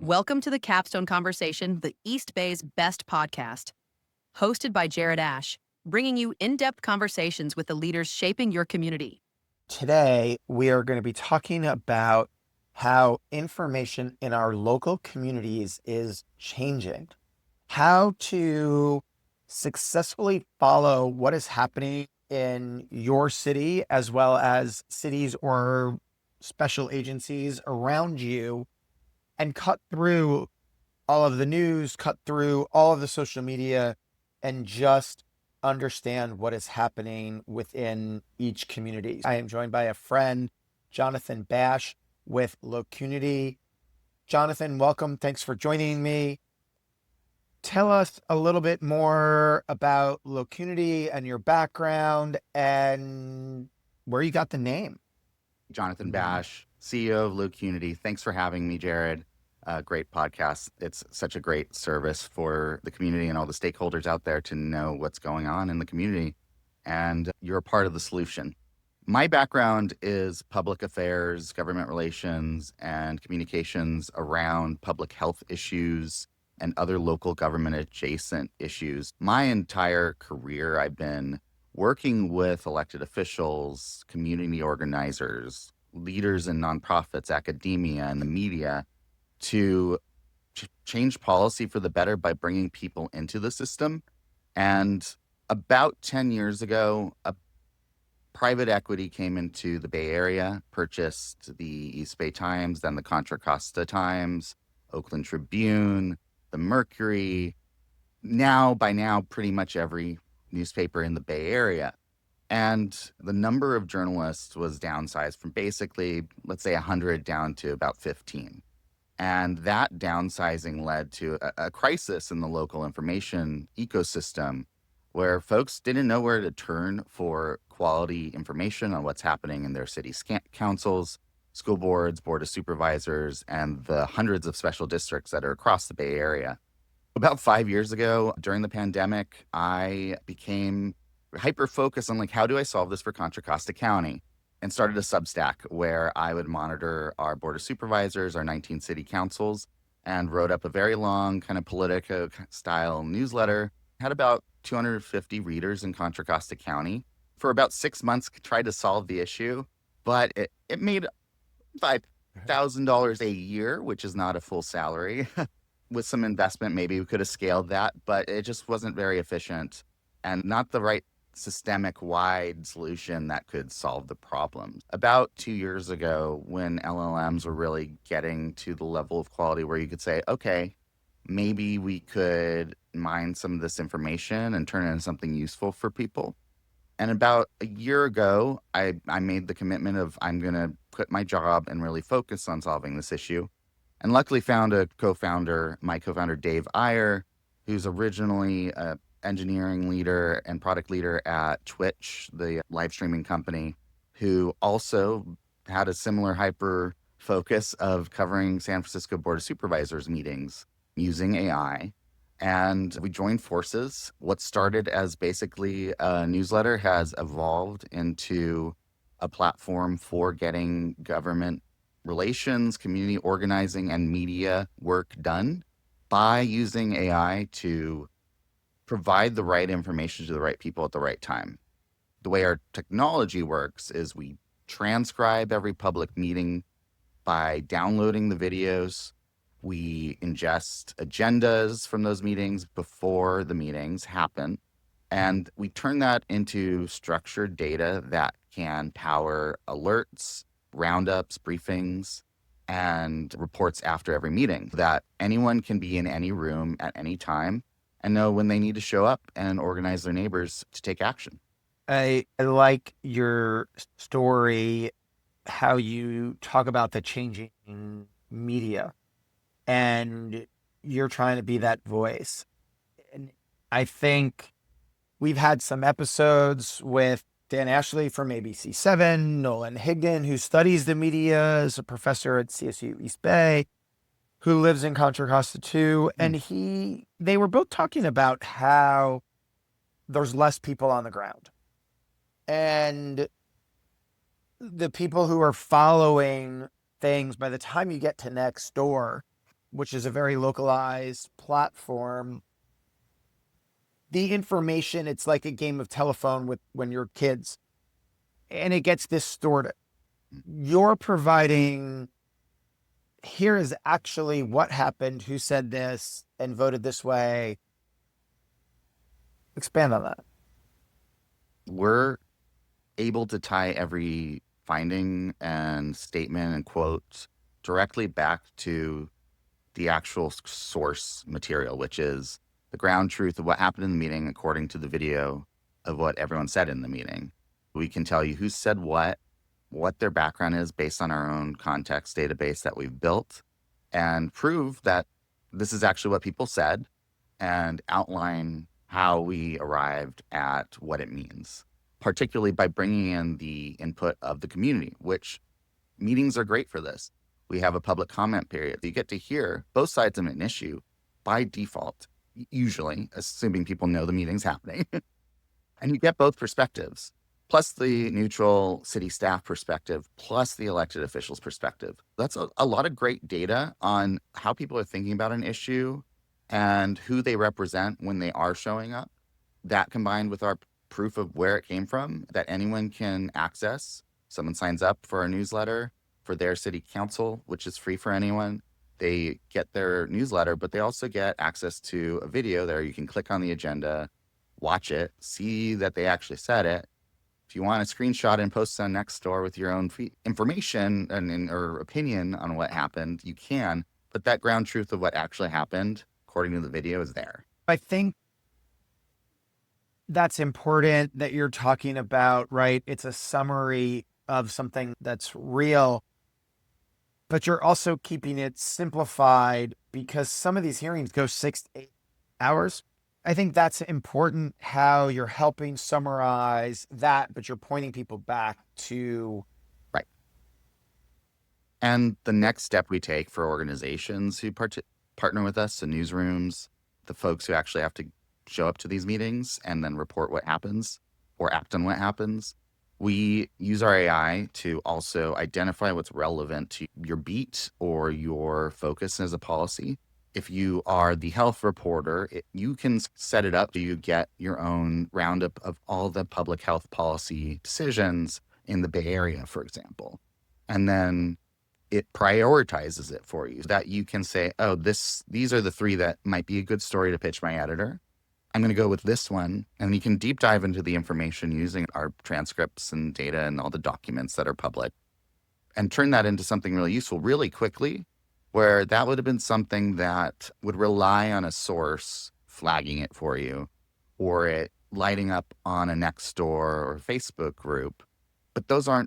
Welcome to the Capstone Conversation, the East Bay's best podcast. Hosted by Jared Ash, bringing you in-depth conversations with the leaders shaping your community. Today, we are going to be talking about how information in our local communities is changing, how to successfully follow what is happening in your city, as well as cities or special agencies around you, and cut through all of the news, cut through all of the social media, and just understand what is happening within each community. I am joined by a friend, Jonathan Bash with Locunity. Jonathan, welcome. Thanks for joining me. Tell us a little bit more about Locunity and your background and where you got the name. Jonathan Bash, CEO of Locunity. Thanks for having me, Jared. Great podcast. It's such a great service for the community and all the stakeholders out there to know what's going on in the community. And you're a part of the solution. My background is public affairs, government relations, and communications around public health issues and other local government adjacent issues. My entire career, I've been working with elected officials, community organizers, leaders in nonprofits, academia, and the media to change policy for the better by bringing people into the system. And about 10 years ago, a private equity came into the Bay Area, purchased the East Bay Times, then the Contra Costa Times, Oakland Tribune, the Mercury, by now, pretty much every newspaper in the Bay Area. And the number of journalists was downsized from basically, let's say 100 down to about 15. And that downsizing led to a crisis in the local information ecosystem where folks didn't know where to turn for quality information on what's happening in their city councils, school boards, board of supervisors, and the hundreds of special districts that are across the Bay Area. About 5 years ago, during the pandemic, I became hyper-focused on how do I solve this for Contra Costa County? And started a Substack where I would monitor our board of supervisors, our 19 city councils, and wrote up a very long kind of Politico-style newsletter. Had about 250 readers in Contra Costa County. For about 6 months, tried to solve the issue, but it made $5,000 a year, which is not a full salary. With some investment, maybe we could have scaled that, but it just wasn't very efficient and not the right systemic wide solution that could solve the problem. About 2 years ago, when LLMs were really getting to the level of quality where you could say, okay, maybe we could mine some of this information and turn it into something useful for people. And about a year ago, I made the commitment of I'm going to quit my job and really focus on solving this issue. And luckily found my co-founder, Dave Iyer, who's originally a engineering leader and product leader at Twitch, the live streaming company, who also had a similar hyper focus of covering San Francisco Board of Supervisors meetings using AI. And we joined forces. What started as basically a newsletter has evolved into a platform for getting government relations, community organizing, and media work done by using AI to provide the right information to the right people at the right time. The way our technology works is we transcribe every public meeting by downloading the videos. We ingest agendas from those meetings before the meetings happen. And we turn that into structured data that can power alerts, roundups, briefings, and reports after every meeting that anyone can be in any room at any time and know when they need to show up and organize their neighbors to take action. I like your story, how you talk about the changing media and you're trying to be that voice. And I think we've had some episodes with Dan Ashley from ABC7, Nolan Higdon, who studies the media as a professor at CSU East Bay, who lives in Contra Costa too. And they were both talking about how there's less people on the ground. And the people who are following things, by the time you get to next door, which is a very localized platform, the information, it's like a game of telephone with when you're kids, and it gets distorted. You're providing, here is actually what happened, who said this and voted this way. Expand on that. We're able to tie every finding and statement and quote directly back to the actual source material, which is the ground truth of what happened in the meeting according to the video of what everyone said in the meeting. We can tell you who said what their background is based on our own context database that we've built, and prove that this is actually what people said and outline how we arrived at what it means, particularly by bringing in the input of the community, which meetings are great for this. We have a public comment period. You get to hear both sides of an issue by default, usually, assuming people know the meeting's happening. And you get both perspectives, plus the neutral city staff perspective, plus the elected officials' perspective. That's a lot of great data on how people are thinking about an issue and who they represent when they are showing up. That combined with our proof of where it came from that anyone can access. Someone signs up for a newsletter for their city council, which is free for anyone. They get their newsletter, but they also get access to a video there. You can click on the agenda, watch it, see that they actually said it. If you want a screenshot and post on Nextdoor with your own information or opinion on what happened, you can. But that ground truth of what actually happened, according to the video, is there. I think that's important that you're talking about, right? It's a summary of something that's real, but you're also keeping it simplified because some of these hearings go 6 to 8 hours. I think that's important, how you're helping summarize that, but you're pointing people back to. Right. And the next step we take for organizations who partner with us, the newsrooms, the folks who actually have to show up to these meetings and then report what happens or act on what happens. We use our AI to also identify what's relevant to your beat or your focus as a policy. If you are the health reporter, you can set it up so you get your own roundup of all the public health policy decisions in the Bay Area, for example. And then it prioritizes it for you so that you can say, oh, these are the 3 that might be a good story to pitch my editor. I'm going to go with this one. And you can deep dive into the information using our transcripts and data and all the documents that are public and turn that into something really useful really quickly, where that would have been something that would rely on a source flagging it for you or it lighting up on a Nextdoor or Facebook group. But those are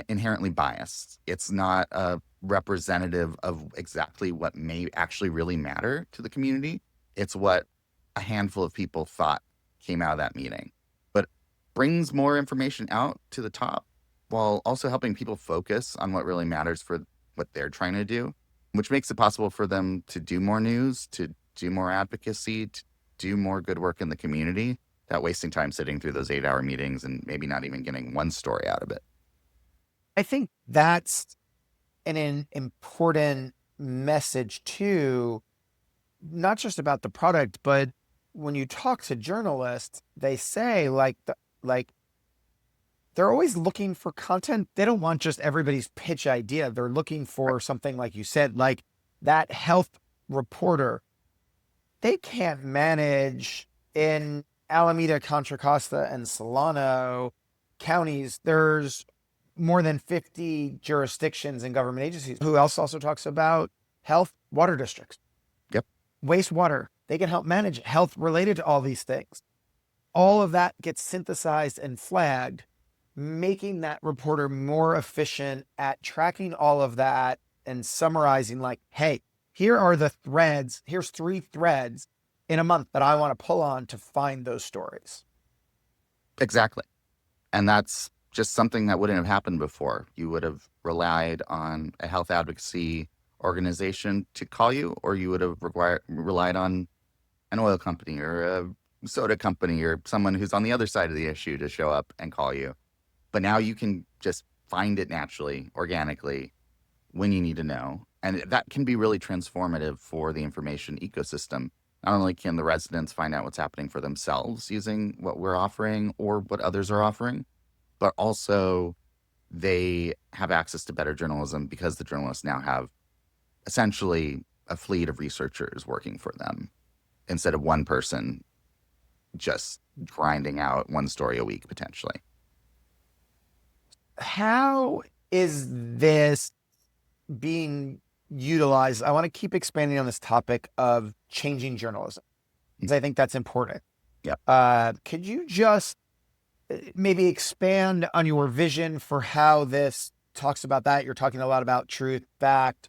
inherently biased. It's not a representative of exactly what may actually really matter to the community. It's what a handful of people thought came out of that meeting, but brings more information out to the top while also helping people focus on what really matters for what they're trying to do, which makes it possible for them to do more news, to do more advocacy, to do more good work in the community, without wasting time sitting through those 8-hour meetings and maybe not even getting one story out of it. I think that's an important message too, not just about the product, but when you talk to journalists, they say they're always looking for content. They don't want just everybody's pitch idea. They're looking for something, like you said, like that health reporter. They can't manage in Alameda, Contra Costa, and Solano counties. There's more than 50 jurisdictions and government agencies. Who else also talks about health? Water districts. Yep. Wastewater. They can help manage health related to all these things. All of that gets synthesized and flagged, making that reporter more efficient at tracking all of that and summarizing, like, hey, here are the threads. Here's 3 threads in a month that I want to pull on to find those stories. Exactly. And that's just something that wouldn't have happened before. You would have relied on a health advocacy organization to call you, or you would have relied on an oil company or a soda company or someone who's on the other side of the issue to show up and call you. But now you can just find it naturally, organically, when you need to know. And that can be really transformative for the information ecosystem. Not only can the residents find out what's happening for themselves using what we're offering or what others are offering, but also they have access to better journalism because the journalists now have essentially a fleet of researchers working for them instead of one person just grinding out one story a week potentially. How is this being utilized? I want to keep expanding on this topic of changing journalism because I think that's important. Yep. Could you just maybe expand on your vision for how this talks about that? You're talking a lot about truth, fact,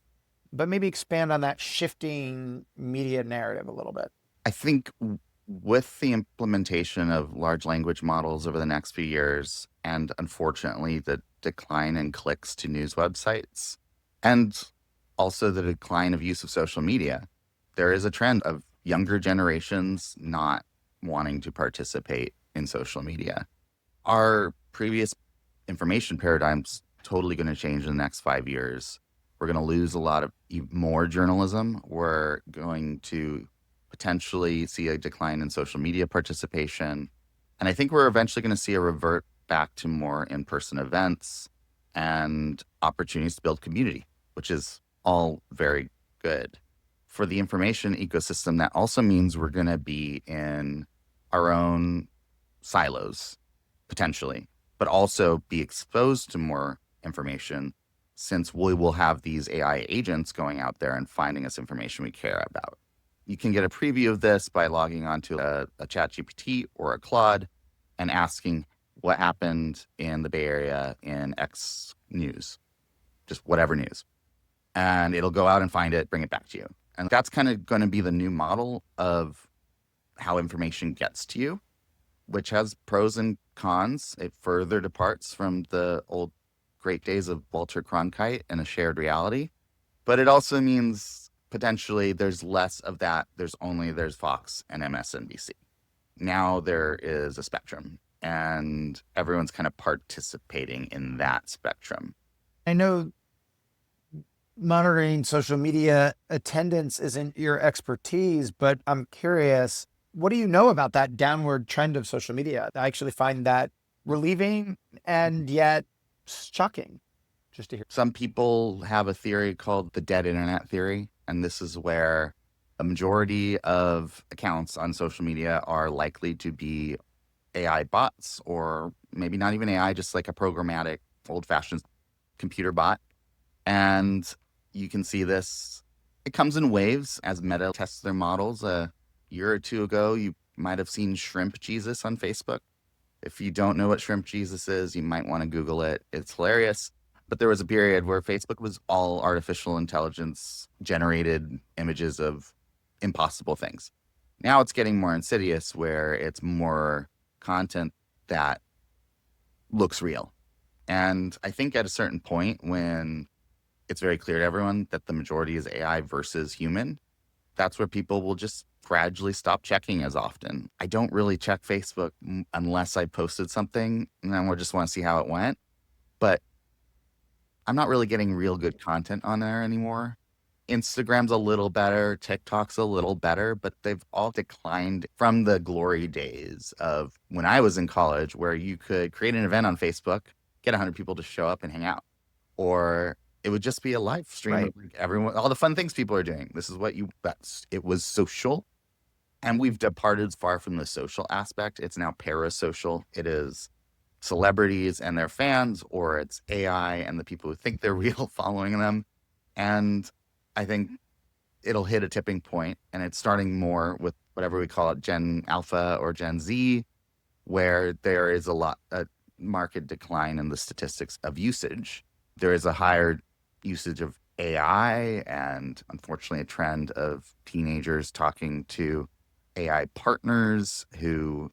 but maybe expand on that shifting media narrative a little bit. I think with the implementation of large language models over the next few years, and unfortunately the decline in clicks to news websites, and also the decline of use of social media, there is a trend of younger generations not wanting to participate in social media. Our previous information paradigm's totally going to change in the next 5 years. We're going to lose a lot of more journalism. We're going to potentially see a decline in social media participation. And I think we're eventually going to see a revert back to more in-person events and opportunities to build community, which is all very good. For the information ecosystem, that also means we're going to be in our own silos, potentially, but also be exposed to more information since we will have these AI agents going out there and finding us information we care about. You can get a preview of this by logging onto a ChatGPT or a Claude and asking what happened in the Bay Area in X news, just whatever news. And it'll go out and find it, bring it back to you. And that's kind of going to be the new model of how information gets to you, which has pros and cons. It further departs from the old great days of Walter Cronkite and a shared reality. But it also means potentially there's less of that. There's Fox and MSNBC. Now there is a spectrum, and everyone's kind of participating in that spectrum. I know monitoring social media attendance isn't your expertise, but I'm curious, what do you know about that downward trend of social media? I actually find that relieving and yet shocking just to hear. Some people have a theory called the dead internet theory, and this is where a majority of accounts on social media are likely to be AI bots, or maybe not even AI, just like a programmatic old-fashioned computer bot. And you can see this, it comes in waves as Meta tests their models. A year or two ago, you might have seen Shrimp Jesus on Facebook. If you don't know what Shrimp Jesus is, you might want to Google it. It's hilarious. But there was a period where Facebook was all artificial intelligence generated images of impossible things. Now it's getting more insidious, where it's more content that looks real. And I think at a certain point, when it's very clear to everyone that the majority is AI versus human, that's where people will just gradually stop checking as often. I don't really check Facebook unless I posted something and then I just want to see how it went. But I'm not really getting real good content on there anymore. Instagram's a little better, TikTok's a little better, but they've all declined from the glory days of when I was in college, where you could create an event on Facebook, get 100 people to show up and hang out. Or it would just be a live stream Right. of like everyone, all the fun things people are doing. This is what it was social. And we've departed far from the social aspect. It's now parasocial. It is celebrities and their fans, or it's AI and the people who think they're real following them. And I think it'll hit a tipping point, and it's starting more with whatever we call it, Gen Alpha or Gen Z, where there is a market decline in the statistics of usage. There is a higher usage of AI, and unfortunately a trend of teenagers talking to AI partners who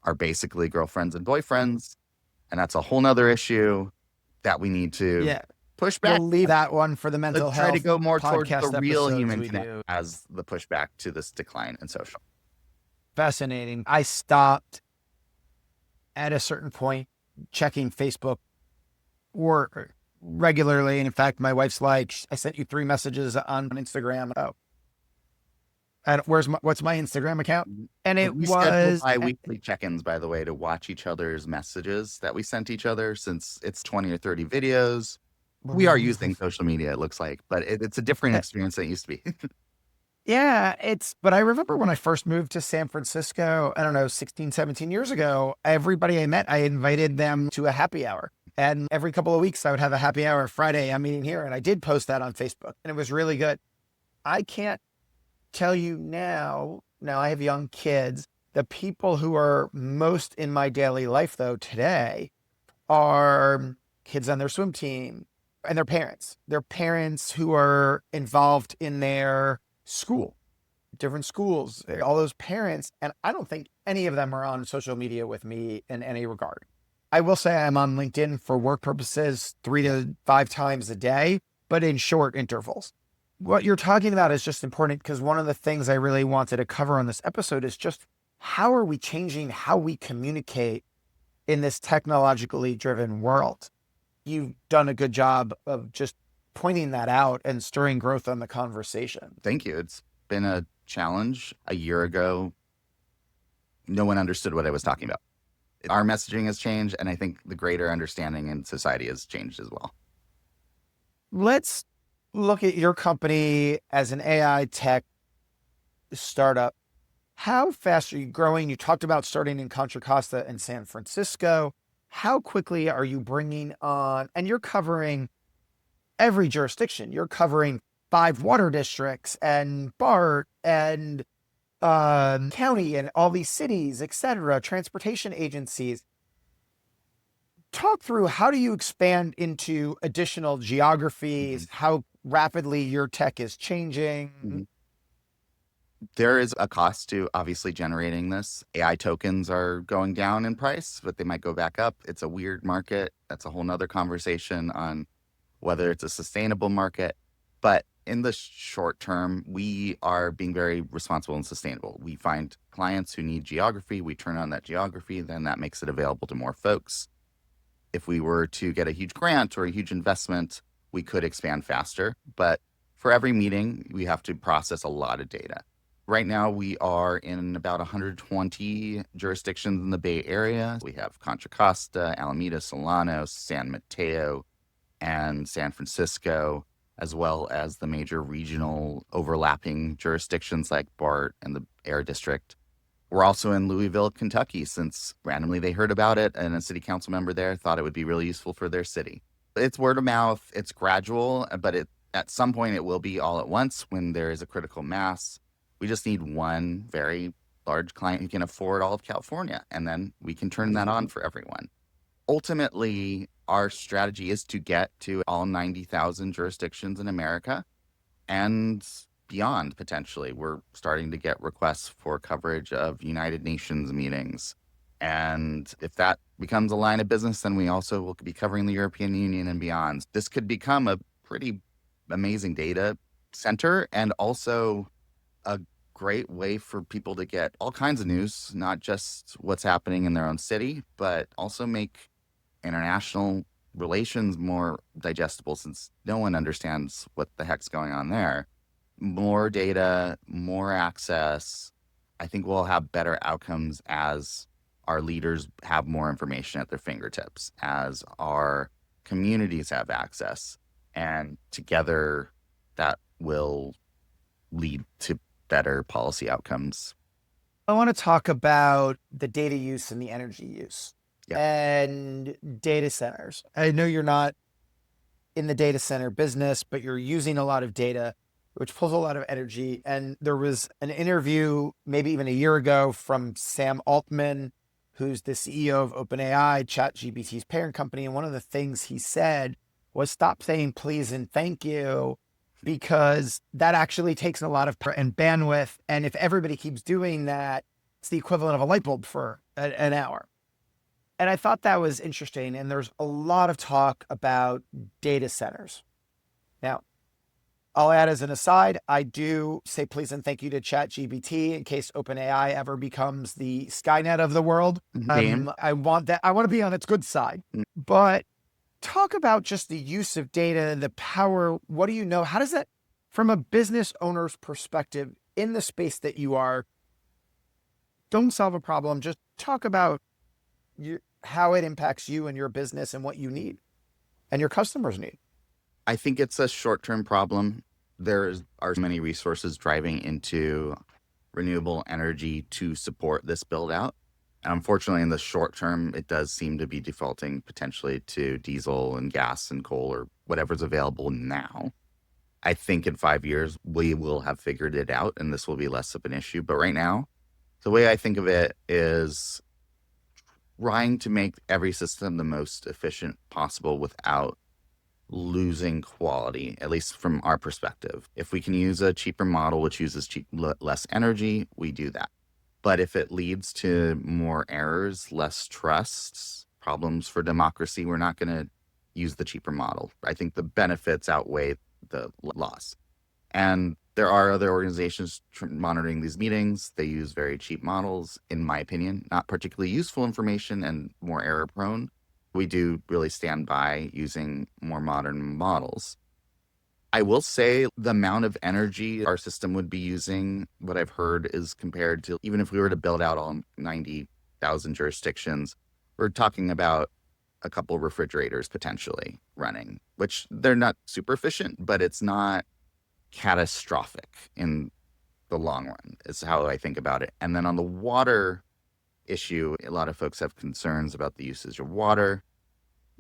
are basically girlfriends and boyfriends. And that's a whole nother issue that we need to push back. We'll leave that one for the mental Let's health try to go more towards podcast the real episodes human we connection do. as the pushback to this decline in social. Fascinating. I stopped at a certain point checking Facebook or regularly. And in fact, my wife's like, I sent you 3 messages on Instagram. Oh, and what's my Instagram account? And it We schedule was, bi-weekly check-ins, by the way, to watch each other's messages that we sent each other since it's 20 or 30 videos. We are using social media, it looks like, but it's a different experience than it used to be. yeah, but I remember when I first moved to San Francisco, I don't know, 16, 17 years ago, everybody I met, I invited them to a happy hour. And every couple of weeks, I would have a happy hour. Friday, I'm meeting here. And I did post that on Facebook, and it was really good. I can't tell you now I have young kids. The people who are most in my daily life, though, today are kids on their swim team and their parents. Their parents who are involved in their school, different schools, all those parents. And I don't think any of them are on social media with me in any regard. I will say I'm on LinkedIn for work purposes 3 to 5 times a day, but in short intervals. What you're talking about is just important because one of the things I really wanted to cover on this episode is just how are we changing how we communicate in this technologically driven world? You've done a good job of just pointing that out and stirring growth on the conversation. Thank you. It's been a challenge. A year ago, no one understood what I was talking about. Our messaging has changed, and I think the greater understanding in society has changed as well. Let's look at your company as an AI tech startup. How fast are you growing? You talked about starting in Contra Costa and San Francisco. How quickly are you bringing on, and you're covering every jurisdiction. You're covering 5 water districts and BART and county and all these cities, et cetera, transportation agencies. Talk through, how do you expand into additional geographies? How rapidly your tech is changing? There is a cost to obviously generating this. AI tokens are going down in price, but they might go back up. It's a weird market. That's a whole nother conversation on whether it's a sustainable market. But in the short term, we are being very responsible and sustainable. We find clients who need geography. We turn on that geography, then that makes it available to more folks. If we were to get a huge grant or a huge investment, we could expand faster. But for every meeting, we have to process a lot of data. Right now, we are in about 120 jurisdictions in the Bay Area. We have Contra Costa, Alameda, Solano, San Mateo, and San Francisco, as well as the major regional overlapping jurisdictions like BART and the Air District. We're also in Louisville, Kentucky, since randomly they heard about it and a city council member there thought it would be really useful for their city. It's word of mouth, it's gradual, but at some point it will be all at once when there is a critical mass. We just need one very large client who can afford all of California, and then we can turn that on for everyone. Ultimately, our strategy is to get to all 90,000 jurisdictions in America and beyond, potentially. We're starting to get requests for coverage of United Nations meetings. And if that becomes a line of business, then we also will be covering the European Union and beyond. This could become a pretty amazing data center and also a great way for people to get all kinds of news, not just what's happening in their own city, but also make international relations more digestible, since no one understands what the heck's going on there. More data, more access. I think we'll have better outcomes as our leaders have more information at their fingertips, as our communities have access. And together, that will lead to better policy outcomes. I want to talk about the data use and the energy use. Yeah. And data centers. I know you're not in the data center business, but you're using a lot of data, which pulls a lot of energy. And there was an interview maybe even a year ago from Sam Altman, who's the CEO of OpenAI, ChatGPT's parent company. And one of the things he said was, stop saying please and thank you, because that actually takes a lot of and bandwidth. And if everybody keeps doing that, it's the equivalent of a light bulb for an hour. And I thought that was interesting. And there's a lot of talk about data centers. Now, I'll add as an aside, I do say please and thank you to ChatGPT in case OpenAI ever becomes the Skynet of the world. I want to be on its good side. But talk about just the use of data, the power. What do you know? How does that, from a business owner's perspective, in the space that you are, don't solve a problem, just talk about how it impacts you and your business and what you need and your customers need. I think it's a short-term problem. There are many resources driving into renewable energy to support this build out. And unfortunately, in the short term, it does seem to be defaulting potentially to diesel and gas and coal or whatever's available now. I think in 5 years, we will have figured it out and this will be less of an issue. But right now, the way I think of it is trying to make every system the most efficient possible without losing quality, at least from our perspective. If we can use a cheaper model, which uses less energy, we do that. But if it leads to more errors, less trusts, problems for democracy, we're not going to use the cheaper model. I think the benefits outweigh the loss. And there are other organizations monitoring these meetings. They use very cheap models, in my opinion, not particularly useful information and more error prone. We do really stand by using more modern models. I will say the amount of energy our system would be using, what I've heard is compared to, even if we were to build out all 90,000 jurisdictions, we're talking about a couple of refrigerators potentially running, which they're not super efficient, but it's not catastrophic in the long run, is how I think about it. And then on the water issue, a lot of folks have concerns about the usage of water.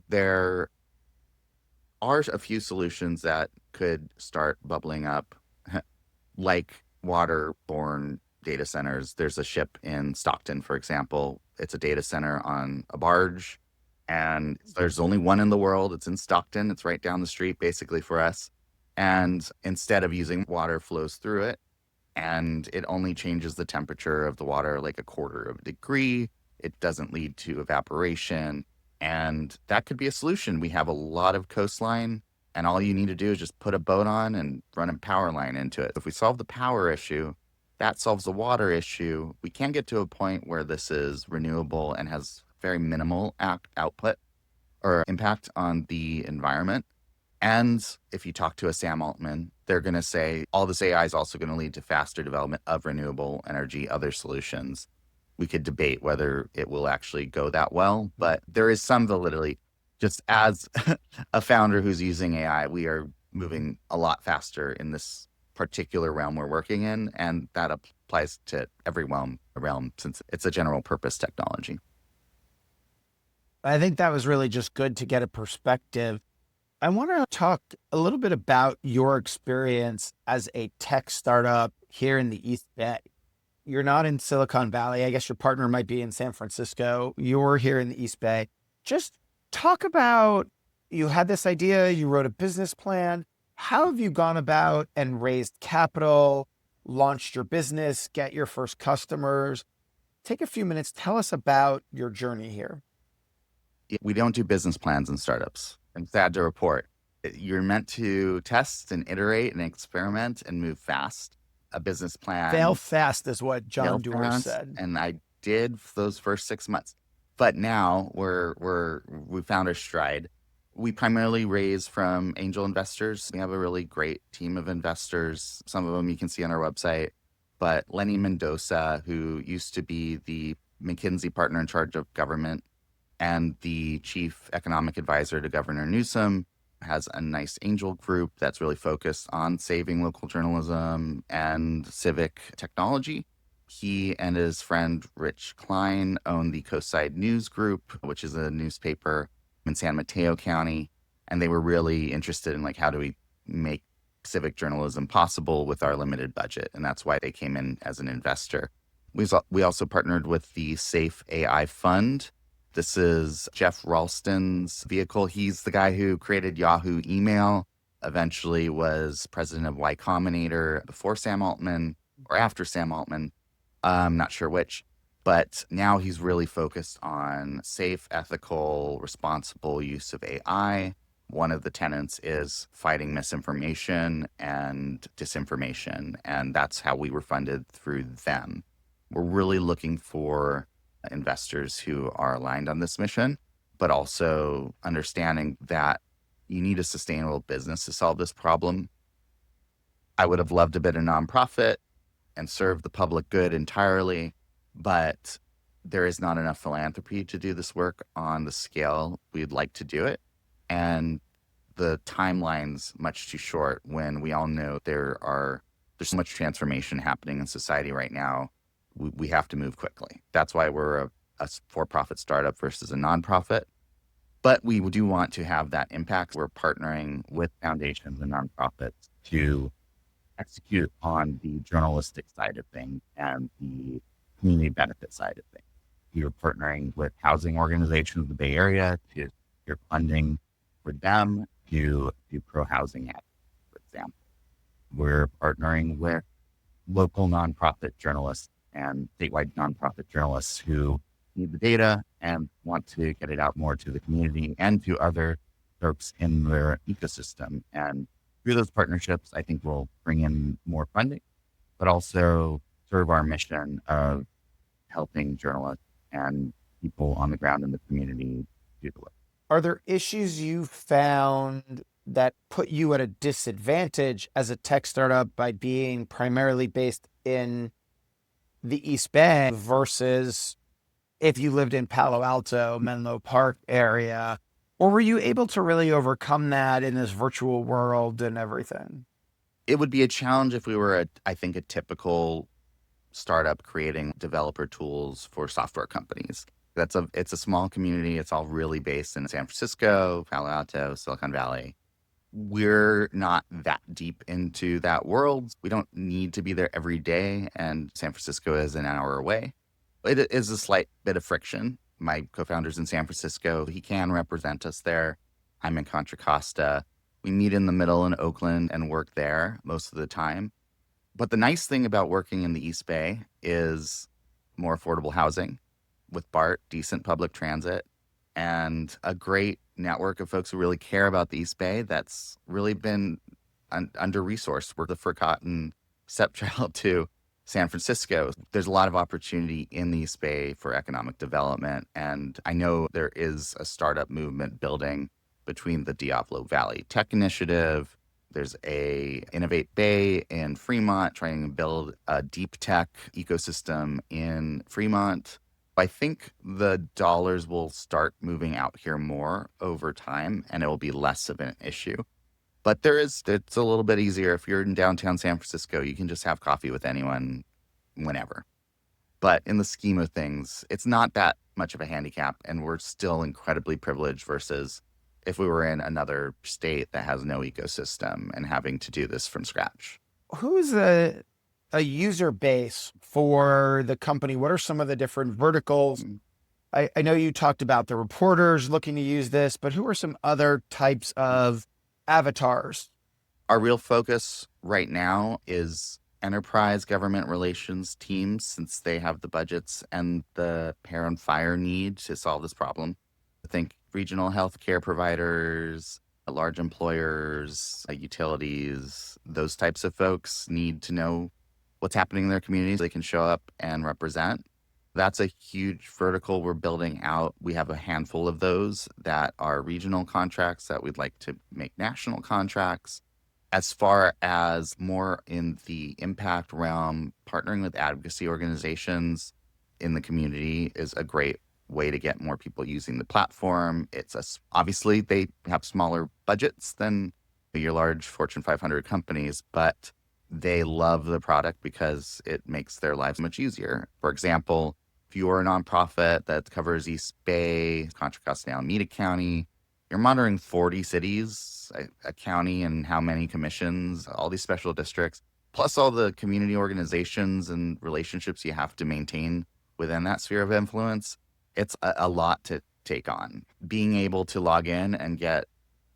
There are a few solutions that could start bubbling up, like waterborne data centers. There's a ship in Stockton, for example. It's a data center on a barge, and there's only one in the world. It's in Stockton. It's right down the street, basically, for us. And instead of using water flows through it, and it only changes the temperature of the water like a quarter of a degree. It doesn't lead to evaporation. And that could be a solution. We have a lot of coastline, and all you need to do is just put a boat on and run a power line into it. If we solve the power issue, that solves the water issue. We can get to a point where this is renewable and has very minimal output or impact on the environment. And if you talk to a Sam Altman, they're going to say all this AI is also going to lead to faster development of renewable energy, other solutions. We could debate whether it will actually go that well, but there is some validity. Just as a founder who's using AI, we are moving a lot faster in this particular realm we're working in, and that applies to every realm since it's a general purpose technology. I think that was really just good to get a perspective. I want to talk a little bit about your experience as a tech startup here in the East Bay. You're not in Silicon Valley. I guess your partner might be in San Francisco. You're here in the East Bay. Just talk about, you had this idea, you wrote a business plan. How have you gone about and raised capital, launched your business, get your first customers? Take a few minutes. Tell us about your journey here. We don't do business plans in startups. I'm sad to report. You're meant to test and iterate and experiment and move fast. A business plan. Fail fast is what John Doerr said. And I did those first 6 months. But now we found our stride. We primarily raise from angel investors. We have a really great team of investors. Some of them you can see on our website. But Lenny Mendoza, who used to be the McKinsey partner in charge of government and the chief economic advisor to Governor Newsom, has a nice angel group that's really focused on saving local journalism and civic technology. He and his friend Rich Klein own the Coastside News Group, which is a newspaper in San Mateo County. And they were really interested in how do we make civic journalism possible with our limited budget. And that's why they came in as an investor. We also partnered with the Safe AI Fund. This is Jeff Ralston's vehicle. He's the guy who created Yahoo Email, eventually was president of Y Combinator before Sam Altman or after Sam Altman. I'm not sure which, but now he's really focused on safe, ethical, responsible use of AI. One of the tenets is fighting misinformation and disinformation, and that's how we were funded through them. We're really looking for investors who are aligned on this mission, but also understanding that you need a sustainable business to solve this problem. I would have loved to be a nonprofit and serve the public good entirely, but there is not enough philanthropy to do this work on the scale we'd like to do it. And the timeline's much too short when we all know there's so much transformation happening in society right now. We have to move quickly. That's why we're a for-profit startup versus a nonprofit. But we do want to have that impact. We're partnering with foundations and nonprofits to execute on the journalistic side of things and the community benefit side of things. We are partnering with housing organizations in the Bay Area to secure funding for them to do pro-housing ads, for example. We're partnering with local nonprofit journalists and statewide nonprofit journalists who need the data and want to get it out more to the community and to other folks in their ecosystem. And through those partnerships, I think we'll bring in more funding, but also serve our mission of helping journalists and people on the ground in the community do the work. Are there issues you found that put you at a disadvantage as a tech startup by being primarily based in the East Bay versus if you lived in Palo Alto, Menlo Park area? Or were you able to really overcome that in this virtual world and everything? It would be a challenge if we were, I think, a typical startup creating developer tools for software companies. It's a small community. It's all really based in San Francisco, Palo Alto, Silicon Valley. We're not that deep into that world. We don't need to be there every day, and San Francisco is an hour away. It is a slight bit of friction. My co-founder's in San Francisco. He can represent us there. I'm in Contra Costa. We meet in the middle in Oakland and work there most of the time. But the nice thing about working in the East Bay is more affordable housing with BART, decent public transit, and a great network of folks who really care about the East Bay that's really been under-resourced. We're the forgotten stepchild to San Francisco. There's a lot of opportunity in the East Bay for economic development, and I know there is a startup movement building between the Diablo Valley Tech Initiative. There's a Innovate Bay in Fremont trying to build a deep tech ecosystem in Fremont. I think the dollars will start moving out here more over time, and it will be less of an issue. But it's a little bit easier. If you're in downtown San Francisco, you can just have coffee with anyone whenever. But in the scheme of things, it's not that much of a handicap, and we're still incredibly privileged versus if we were in another state that has no ecosystem and having to do this from scratch. Who's a user base for the company? What are some of the different verticals? I know you talked about the reporters looking to use this, but who are some other types of avatars? Our real focus right now is enterprise government relations teams, since they have the budgets and the hair on fire need to solve this problem. I think regional healthcare providers, large employers, utilities, those types of folks need to know what's happening in their communities so they can show up and represent. That's a huge vertical we're building out. We have a handful of those that are regional contracts that we'd like to make national contracts. As far as more in the impact realm, partnering with advocacy organizations in the community is a great way to get more people using the platform. Obviously they have smaller budgets than your large Fortune 500 companies, but they love the product because it makes their lives much easier. For example, if you're a nonprofit that covers East Bay, Contra Costa, and Alameda County, you're monitoring 40 cities, a county, and how many commissions, all these special districts, plus all the community organizations and relationships you have to maintain within that sphere of influence. It's a lot to take on. Being able to log in and get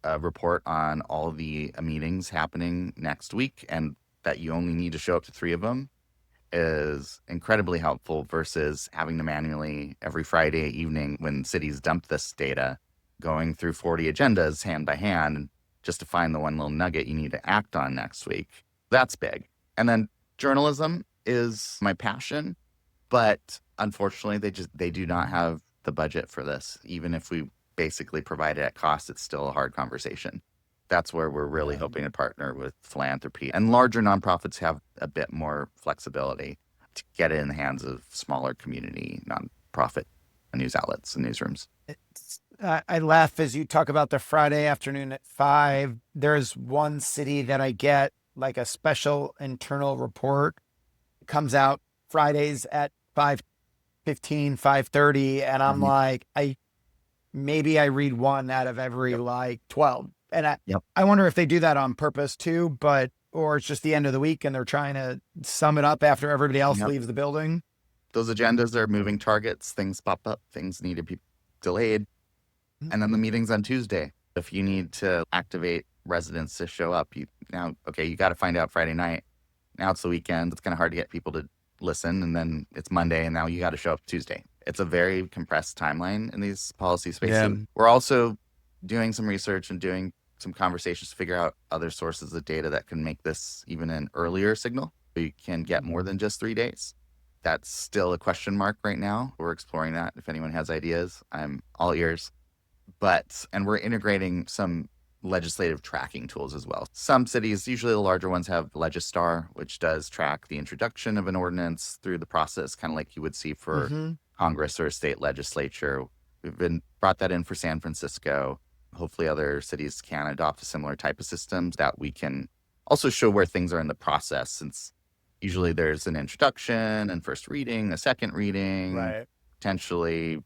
a report on all the meetings happening next week, and that you only need to show up to 3 of them, is incredibly helpful versus having to manually every Friday evening when cities dump this data, going through 40 agendas hand by hand just to find the one little nugget you need to act on next week. That's big. And then journalism is my passion, but unfortunately they do not have the budget for this. Even if we basically provide it at cost, it's still a hard conversation. That's where we're really Yeah. hoping to partner with philanthropy. And larger nonprofits have a bit more flexibility to get it in the hands of smaller community nonprofit news outlets and newsrooms. I laugh as you talk about the Friday afternoon at 5. There's one city that I get like a special internal report. It comes out Fridays at 5:15, 5:30, and I'm Mhm. like, maybe I read one out of every Yep. like 12. And Yep. I wonder if they do that on purpose too, or it's just the end of the week and they're trying to sum it up after everybody else Yep. leaves the building. Those agendas are moving targets. Things pop up. Things need to be delayed. And then the meeting's on Tuesday. If you need to activate residents to show up, you got to find out Friday night. Now it's the weekend. It's kind of hard to get people to listen. And then it's Monday, and now you got to show up Tuesday. It's a very compressed timeline in these policy spaces. Yeah. We're also doing some research and doing some conversations to figure out other sources of data that can make this even an earlier signal. You can get more than just 3 days. That's still a question mark right now. We're exploring that. If anyone has ideas, I'm all ears. And we're integrating some legislative tracking tools as well. Some cities, usually the larger ones, have Legistar, which does track the introduction of an ordinance through the process, kind of like you would see for Congress or a state legislature. We've brought that in for San Francisco. Hopefully other cities can adopt a similar type of system that we can also show where things are in the process, since usually there's an introduction and first reading, a second reading, Right. potentially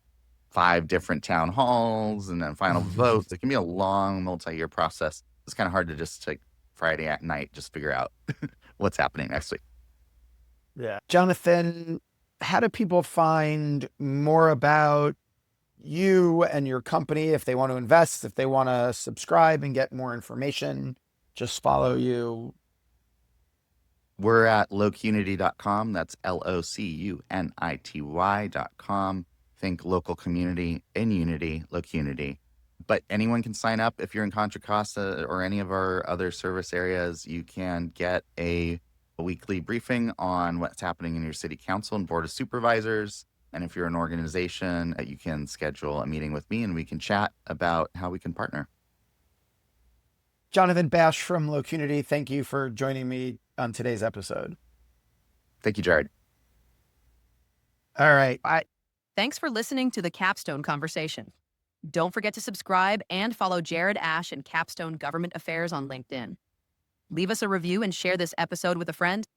5 different town halls, and then final votes. It can be a long multi-year process. It's kind of hard to just take Friday at night, just figure out what's happening next week. Yeah. Jonathan, how do people find more about you and your company if they want to invest, if they want to subscribe and get more information? Just follow you. We're at locunity.com. That's LOCUNITY.com. Think local community in unity, Locunity. But anyone can sign up. If you're in Contra Costa or any of our other service areas, you can get a weekly briefing on what's happening in your city council and board of supervisors. And if you're an organization, you can schedule a meeting with me and we can chat about how we can partner. Jonathan Bash from Locunity, thank you for joining me on today's episode. Thank you, Jared. All right. Thanks for listening to the Capstone Conversation. Don't forget to subscribe and follow Jared Ash and Capstone Government Affairs on LinkedIn. Leave us a review and share this episode with a friend.